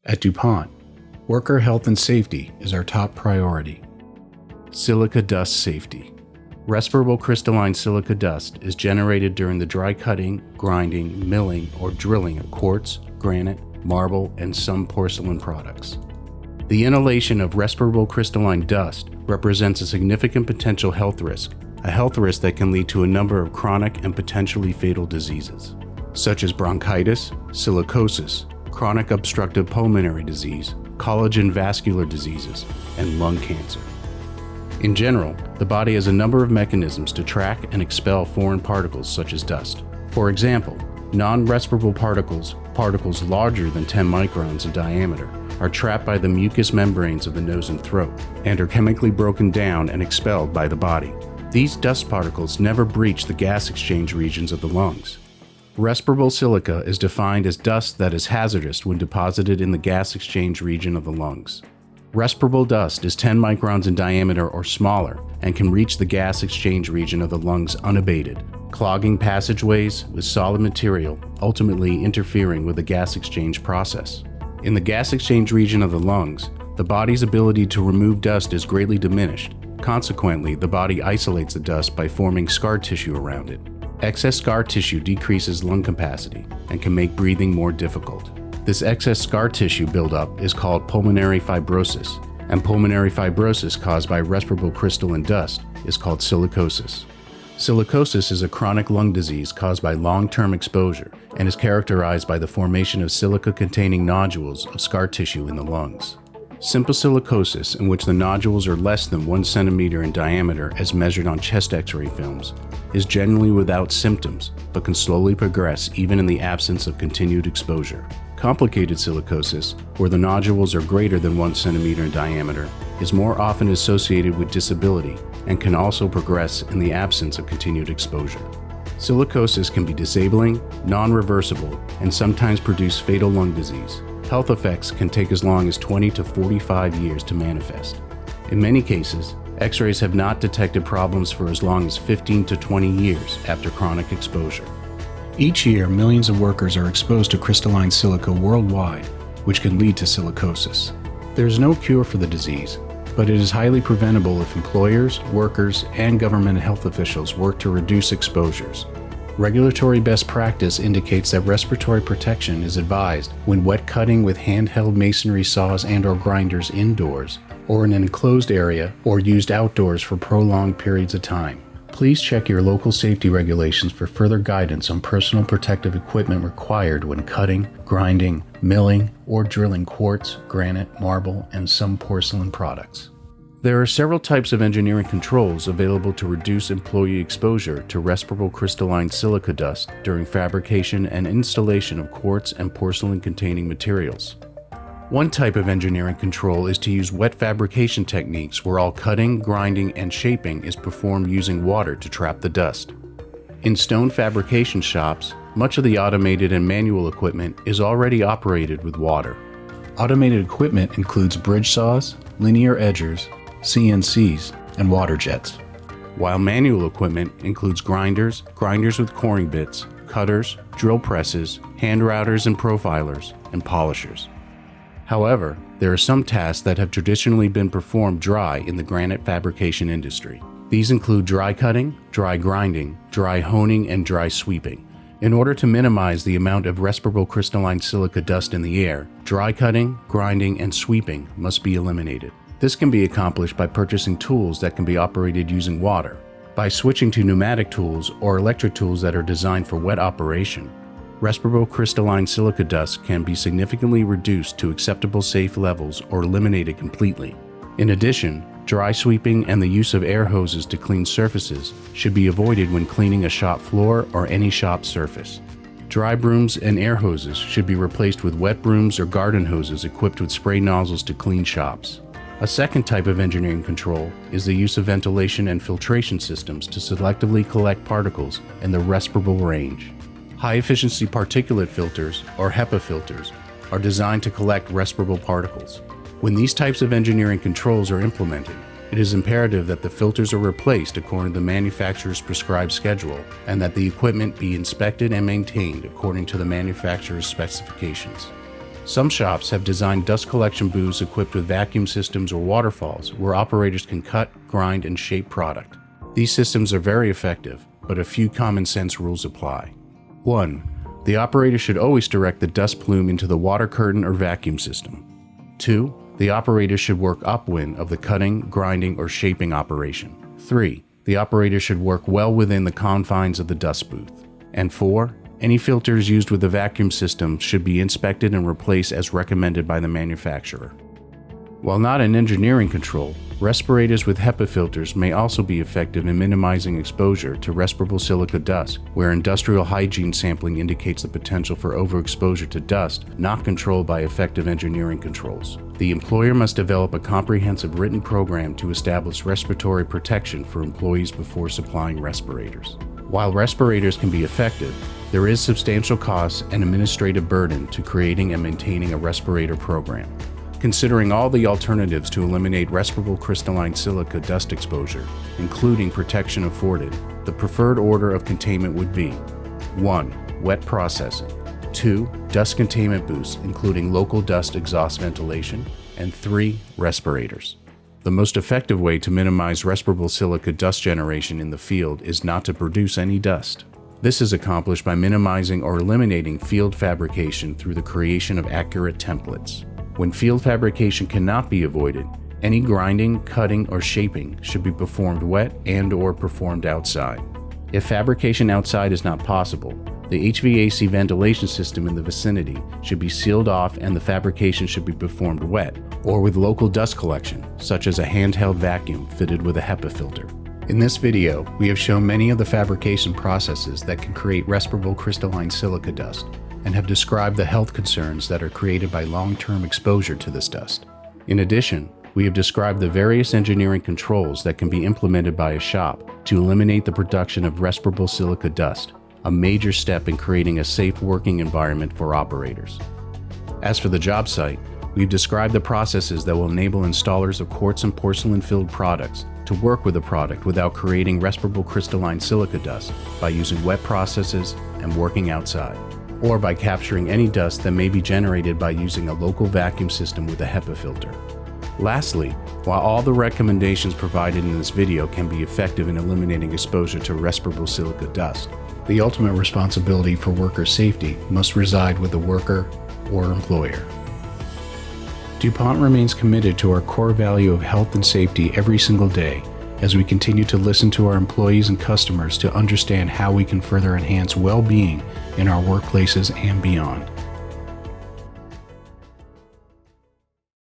At DuPont, worker health and safety is our top priority. Silica dust safety. Respirable crystalline silica dust is generated during the dry cutting, grinding, milling, or drilling of quartz, granite, marble, and some porcelain products. The inhalation of respirable crystalline dust represents a significant potential health risk, a health risk that can lead to a number of chronic and potentially fatal diseases, such as bronchitis, silicosis, chronic obstructive pulmonary disease, collagen vascular diseases, and lung cancer. In general, the body has a number of mechanisms to track and expel foreign particles such as dust. For example, non-respirable particles larger than 10 microns in diameter, are trapped by the mucous membranes of the nose and throat, and are chemically broken down and expelled by the body. These dust particles never breach the gas exchange regions of the lungs. Respirable silica is defined as dust that is hazardous when deposited in the gas exchange region of the lungs. Respirable dust is 10 microns in diameter or smaller and can reach the gas exchange region of the lungs unabated, clogging passageways with solid material, ultimately interfering with the gas exchange process. In the gas exchange region of the lungs, the body's ability to remove dust is greatly diminished. Consequently, the body isolates the dust by forming scar tissue around it. Excess scar tissue decreases lung capacity and can make breathing more difficult. This excess scar tissue buildup is called pulmonary fibrosis, and pulmonary fibrosis caused by respirable crystalline dust is called silicosis. Silicosis is a chronic lung disease caused by long-term exposure and is characterized by the formation of silica-containing nodules of scar tissue in the lungs. Simple silicosis, in which the nodules are less than 1 centimeter in diameter as measured on chest X-ray films, is generally without symptoms but can slowly progress even in the absence of continued exposure. Complicated silicosis, where the nodules are greater than 1 centimeter in diameter, is more often associated with disability and can also progress in the absence of continued exposure. Silicosis can be disabling, non-reversible, and sometimes produce fatal lung disease. Health effects can take as long as 20 to 45 years to manifest. In many cases, X-rays have not detected problems for as long as 15 to 20 years after chronic exposure. Each year, millions of workers are exposed to crystalline silica worldwide, which can lead to silicosis. There is no cure for the disease, but it is highly preventable if employers, workers, and government health officials work to reduce exposures. Regulatory best practice indicates that respiratory protection is advised when wet cutting with handheld masonry saws and/or grinders indoors, or in an enclosed area, or used outdoors for prolonged periods of time. Please check your local safety regulations for further guidance on personal protective equipment required when cutting, grinding, milling, or drilling quartz, granite, marble, and some porcelain products. There are several types of engineering controls available to reduce employee exposure to respirable crystalline silica dust during fabrication and installation of quartz and porcelain-containing materials. One type of engineering control is to use wet fabrication techniques where all cutting, grinding, and shaping is performed using water to trap the dust. In stone fabrication shops, much of the automated and manual equipment is already operated with water. Automated equipment includes bridge saws, linear edgers, CNCs, and water jets, while manual equipment includes grinders with coring bits, cutters, drill presses, hand routers and profilers, and polishers. However, there are some tasks that have traditionally been performed dry in the granite fabrication industry. These include dry cutting, dry grinding, dry honing, and dry sweeping. In order to minimize the amount of respirable crystalline silica dust in the air, dry cutting, grinding, and sweeping must be eliminated. This can be accomplished by purchasing tools that can be operated using water, by switching to pneumatic tools or electric tools that are designed for wet operation. Respirable crystalline silica dust can be significantly reduced to acceptable safe levels or eliminated completely. In addition, dry sweeping and the use of air hoses to clean surfaces should be avoided when cleaning a shop floor or any shop surface. Dry brooms and air hoses should be replaced with wet brooms or garden hoses equipped with spray nozzles to clean shops. A second type of engineering control is the use of ventilation and filtration systems to selectively collect particles in the respirable range. High-efficiency particulate filters, or HEPA filters, are designed to collect respirable particles. When these types of engineering controls are implemented, it is imperative that the filters are replaced according to the manufacturer's prescribed schedule and that the equipment be inspected and maintained according to the manufacturer's specifications. Some shops have designed dust collection booths equipped with vacuum systems or waterfalls where operators can cut, grind, and shape product. These systems are very effective, but a few common sense rules apply. 1. The operator should always direct the dust plume into the water curtain or vacuum system. 2. The operator should work upwind of the cutting, grinding, or shaping operation. 3. The operator should work well within the confines of the dust booth. And 4. Any filters used with the vacuum system should be inspected and replaced as recommended by the manufacturer. While not an engineering control, respirators with HEPA filters may also be effective in minimizing exposure to respirable silica dust, where industrial hygiene sampling indicates the potential for overexposure to dust not controlled by effective engineering controls. The employer must develop a comprehensive written program to establish respiratory protection for employees before supplying respirators. While respirators can be effective, there is substantial cost and administrative burden to creating and maintaining a respirator program. Considering all the alternatives to eliminate respirable crystalline silica dust exposure, including protection afforded, the preferred order of containment would be 1. Wet processing, 2. Dust containment booths, including local dust exhaust ventilation, and 3. Respirators. The most effective way to minimize respirable silica dust generation in the field is not to produce any dust. This is accomplished by minimizing or eliminating field fabrication through the creation of accurate templates. When field fabrication cannot be avoided, any grinding, cutting, or shaping should be performed wet and/or performed outside. If fabrication outside is not possible, the HVAC ventilation system in the vicinity should be sealed off and the fabrication should be performed wet or with local dust collection, such as a handheld vacuum fitted with a HEPA filter. In this video, we have shown many of the fabrication processes that can create respirable crystalline silica dust, and have described the health concerns that are created by long-term exposure to this dust. In addition, we have described the various engineering controls that can be implemented by a shop to eliminate the production of respirable silica dust, a major step in creating a safe working environment for operators. As for the job site, we've described the processes that will enable installers of quartz and porcelain-filled products to work with the product without creating respirable crystalline silica dust by using wet processes and working outside, or by capturing any dust that may be generated by using a local vacuum system with a HEPA filter. Lastly, while all the recommendations provided in this video can be effective in eliminating exposure to respirable silica dust, the ultimate responsibility for worker safety must reside with the worker or employer. DuPont remains committed to our core value of health and safety every single day as we continue to listen to our employees and customers to understand how we can further enhance well-being in our workplaces and beyond.